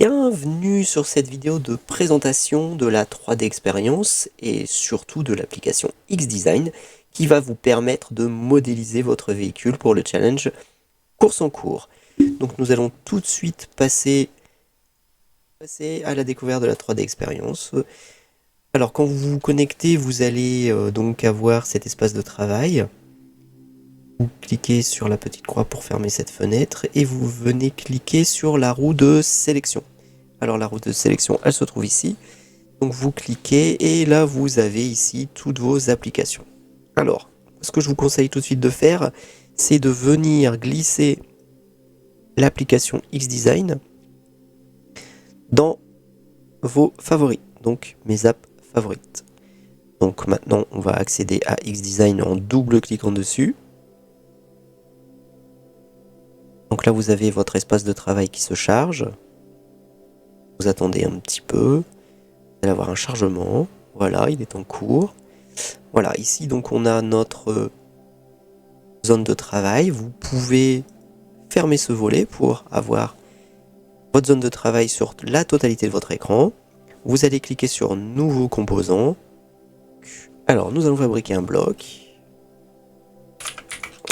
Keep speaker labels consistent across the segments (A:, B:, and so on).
A: Bienvenue sur cette vidéo de présentation de la 3D Experience et surtout de l'application X-Design qui va vous permettre de modéliser votre véhicule pour le challenge course en cours. Donc nous allons tout de suite passer à la découverte de la 3D Experience. Alors quand vous vous connectez, vous allez donc avoir cet espace de travail. Vous cliquez sur la petite croix pour fermer cette fenêtre et vous venez cliquer sur la roue de sélection. Alors la roue de sélection, elle se trouve ici. Donc vous cliquez et là vous avez ici toutes vos applications. Alors, ce que je vous conseille tout de suite de faire, c'est de venir glisser l'application X-Design dans vos favoris, donc mes apps favorites. Donc maintenant, on va accéder à X-Design en double-cliquant dessus. Donc là, vous avez votre espace de travail qui se charge. Vous attendez un petit peu. Vous allez avoir un chargement. Voilà, il est en cours. Voilà, ici, donc, on a notre zone de travail. Vous pouvez fermer ce volet pour avoir votre zone de travail sur la totalité de votre écran. Vous allez cliquer sur Nouveaux composants. Alors, nous allons fabriquer un bloc.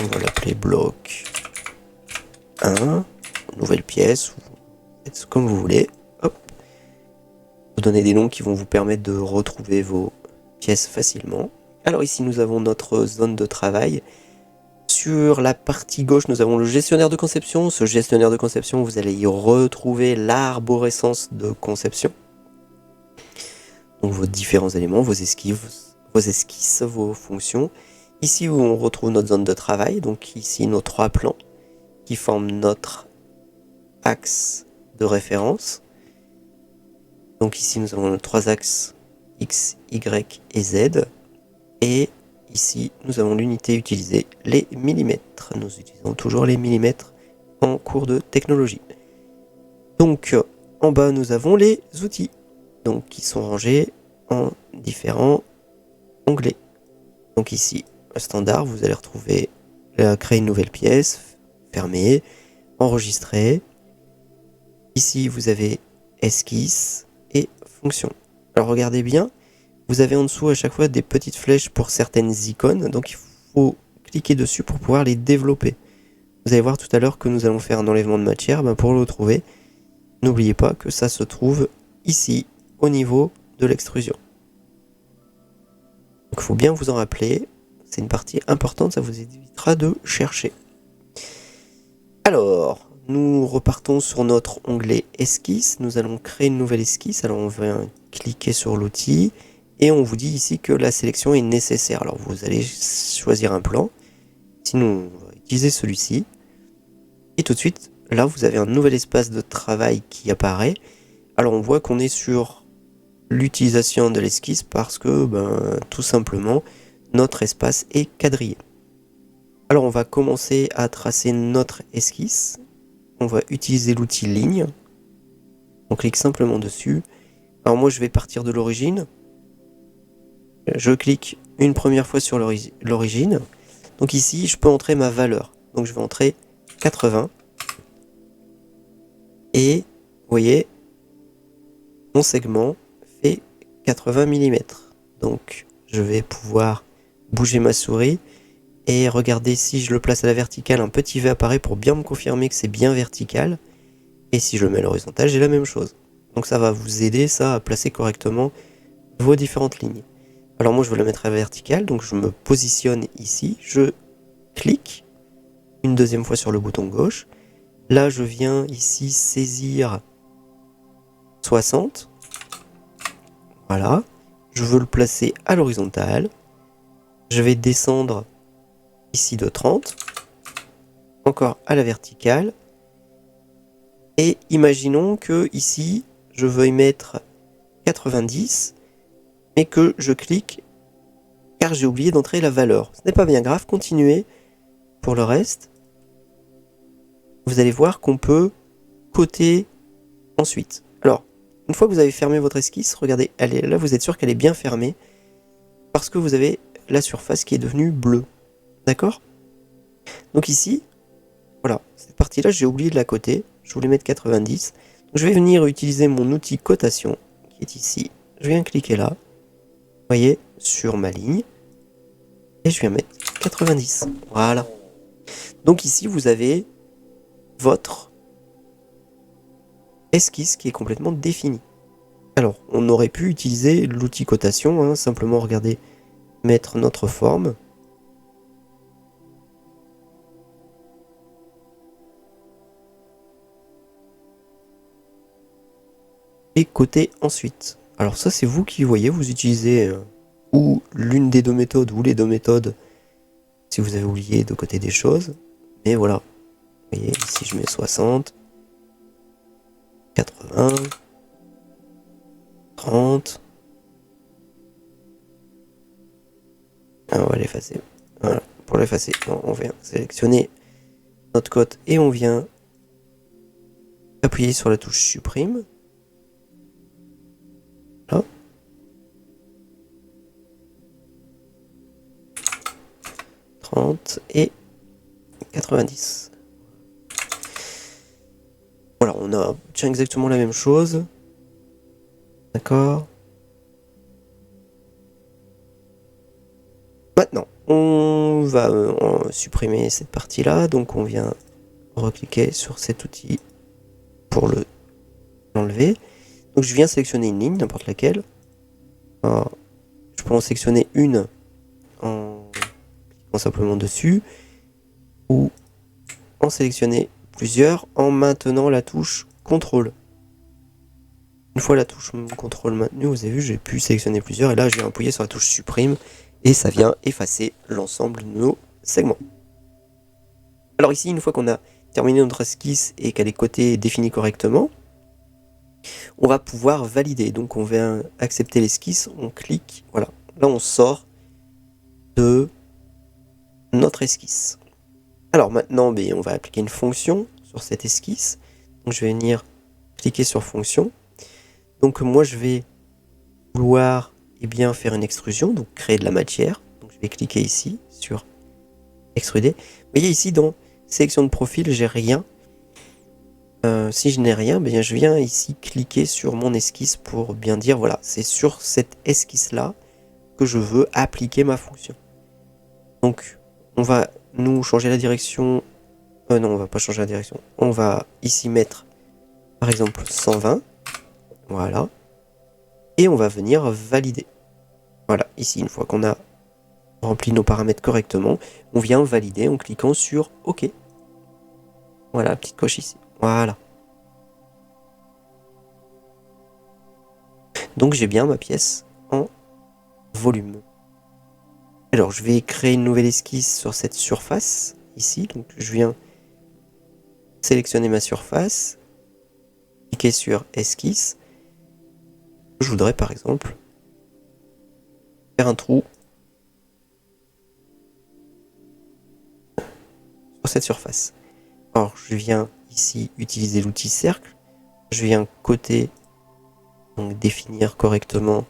A: On va l'appeler bloc 1. Nouvelle pièce. Faites comme vous voulez. Hop. Vous donnez des noms qui vont vous permettre de retrouver vos pièces facilement. Alors ici, nous avons notre zone de travail. Sur la partie gauche, nous avons le gestionnaire de conception. Ce gestionnaire de conception, vous allez y retrouver l'arborescence de conception. Donc vos différents éléments, vos esquisses, vos fonctions. Ici où on retrouve notre zone de travail, donc ici nos 3 plans qui forment notre axe de référence. Donc ici nous avons nos 3 axes X, Y et Z. Et ici nous avons l'unité utilisée, les millimètres. Nous utilisons toujours les millimètres en cours de technologie. Donc en bas nous avons les outils, donc qui sont rangés en différents onglets. Donc ici, standard, vous allez retrouver créer une nouvelle pièce, fermer, enregistrer. Ici vous avez esquisse et fonction. Alors regardez bien, vous avez en dessous à chaque fois des petites flèches pour certaines icônes, donc il faut cliquer dessus pour pouvoir les développer. Vous allez voir tout à l'heure que nous allons faire un enlèvement de matière. Pour le trouver, n'oubliez pas que ça se trouve ici au niveau de l'extrusion. Donc il faut bien vous en rappeler, c'est une partie importante, ça vous évitera de chercher. Alors, nous repartons sur notre onglet esquisse, nous allons créer une nouvelle esquisse. Alors on va cliquer sur l'outil et on vous dit ici que la sélection est nécessaire. Alors vous allez choisir un plan, sinon on va utiliser celui-ci. Et tout de suite, là vous avez un nouvel espace de travail qui apparaît. Alors on voit qu'on est sur l'utilisation de l'esquisse parce que tout simplement notre espace est quadrillé. Alors on va commencer à tracer notre esquisse. On va utiliser l'outil ligne. On clique simplement dessus. Alors moi je vais partir de l'origine. Je clique une première fois sur l'origine. Donc ici je peux entrer ma valeur. Donc je vais entrer 80. Et vous voyez, mon segment fait 80 mm. Donc je vais pouvoir bouger ma souris. Et regardez, si je le place à la verticale, un petit V apparaît pour bien me confirmer que c'est bien vertical. Et si je le mets à l'horizontale, j'ai la même chose. Donc ça va vous aider ça à placer correctement vos différentes lignes. Alors moi je veux la mettre à la verticale, donc je me positionne ici, je clique une deuxième fois sur le bouton gauche. Là je viens ici saisir 60. Voilà. Je veux le placer à l'horizontale. Je vais descendre ici de 30, encore à la verticale, et imaginons que ici je veuille mettre 90, mais que je clique car j'ai oublié d'entrer la valeur. Ce n'est pas bien grave, continuez. Pour le reste, vous allez voir qu'on peut coter ensuite. Alors, une fois que vous avez fermé votre esquisse, regardez, elle est là, vous êtes sûr qu'elle est bien fermée, parce que vous avez la surface qui est devenue bleue. D'accord? Donc ici, voilà, cette partie-là, j'ai oublié de la coter. Je voulais mettre 90. Je vais venir utiliser mon outil cotation qui est ici. Je viens cliquer là, vous voyez, sur ma ligne. Et je viens mettre 90. Voilà. Donc ici, vous avez votre esquisse qui est complètement définie. Alors, on aurait pu utiliser l'outil cotation, hein, simplement regarder, mettre notre forme. Et coter ensuite. Alors ça, c'est vous qui voyez, vous utilisez ou l'une des deux méthodes ou les deux méthodes si vous avez oublié de coter des choses. Mais voilà, vous voyez, ici je mets 60, 80, 30. Ah, on va l'effacer. Voilà, pour l'effacer, on vient sélectionner notre cote et on vient appuyer sur la touche supprime. Là. Et 90. Voilà, on obtient exactement la même chose. D'accord. Maintenant, on va supprimer cette partie-là. Donc on vient recliquer sur cet outil pour l'enlever. Donc je viens sélectionner une ligne, n'importe laquelle. Alors, je peux en sélectionner une en cliquant simplement dessus, ou en sélectionner plusieurs en maintenant la touche CTRL. Une fois la touche CTRL maintenue, vous avez vu, j'ai pu sélectionner plusieurs, et là je viens appuyer sur la touche supprime, et ça vient effacer l'ensemble de nos segments. Alors ici, une fois qu'on a terminé notre esquisse et qu'elle est cotée et définie correctement, on va pouvoir valider. Donc on vient accepter l'esquisse, on clique, voilà. Là on sort de notre esquisse. Alors maintenant, on va appliquer une fonction sur cette esquisse. Donc je vais venir cliquer sur fonction. Donc moi je vais vouloir faire une extrusion, donc créer de la matière. Donc je vais cliquer ici sur extruder. Vous voyez ici dans sélection de profil, j'ai rien. Si je n'ai rien, je viens ici cliquer sur mon esquisse pour bien dire voilà, c'est sur cette esquisse là que je veux appliquer ma fonction. Donc on va nous changer la direction. Non, on va pas changer la direction. On va ici mettre par exemple 120. Voilà. Et on va venir valider. Voilà, ici, une fois qu'on a rempli nos paramètres correctement, on vient valider en cliquant sur OK. Voilà, la petite coche ici. Voilà. Donc j'ai bien ma pièce en volume. Alors je vais créer une nouvelle esquisse sur cette surface, ici. Donc je viens sélectionner ma surface, cliquer sur esquisse. Je voudrais par exemple faire un trou sur cette surface. Alors je viens ici utiliser l'outil cercle. Je viens coter, donc définir correctement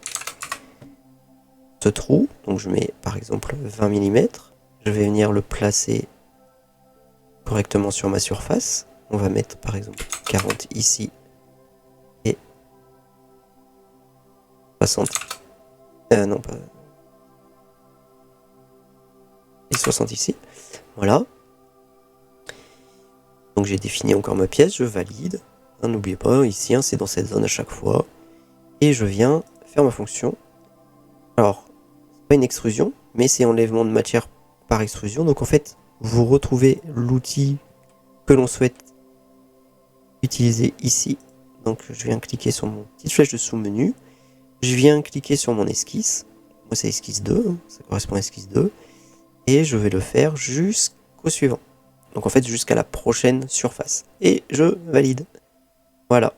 A: ce trou. Donc je mets par exemple 20 mm. Je vais venir le placer correctement sur ma surface. On va mettre par exemple 40 ici et 60. Non, pas. Et 60 ici. Voilà. Donc j'ai défini encore ma pièce, je valide. N'oubliez pas, ici, c'est dans cette zone à chaque fois. Et je viens faire ma fonction. Alors, c'est pas une extrusion, mais c'est enlèvement de matière par extrusion. Donc en fait, vous retrouvez l'outil que l'on souhaite utiliser ici. Donc je viens cliquer sur mon petite flèche de sous-menu. Je viens cliquer sur mon esquisse. Moi c'est esquisse 2, ça correspond à esquisse 2. Et je vais le faire jusqu'au suivant. Donc en fait jusqu'à la prochaine surface. Et je valide. Voilà.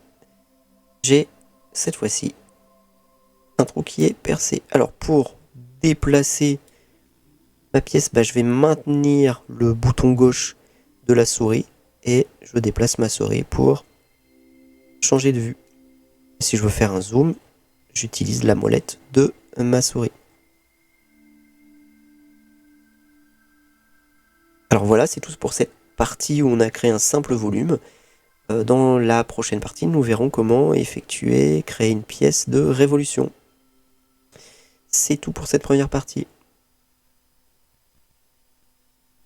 A: J'ai cette fois-ci un trou qui est percé. Alors pour déplacer ma pièce, je vais maintenir le bouton gauche de la souris. Et je déplace ma souris pour changer de vue. Si je veux faire un zoom, j'utilise la molette de ma souris. Alors voilà, c'est tout pour cette partie où on a créé un simple volume. Dans la prochaine partie, nous verrons comment créer une pièce de révolution. C'est tout pour cette première partie.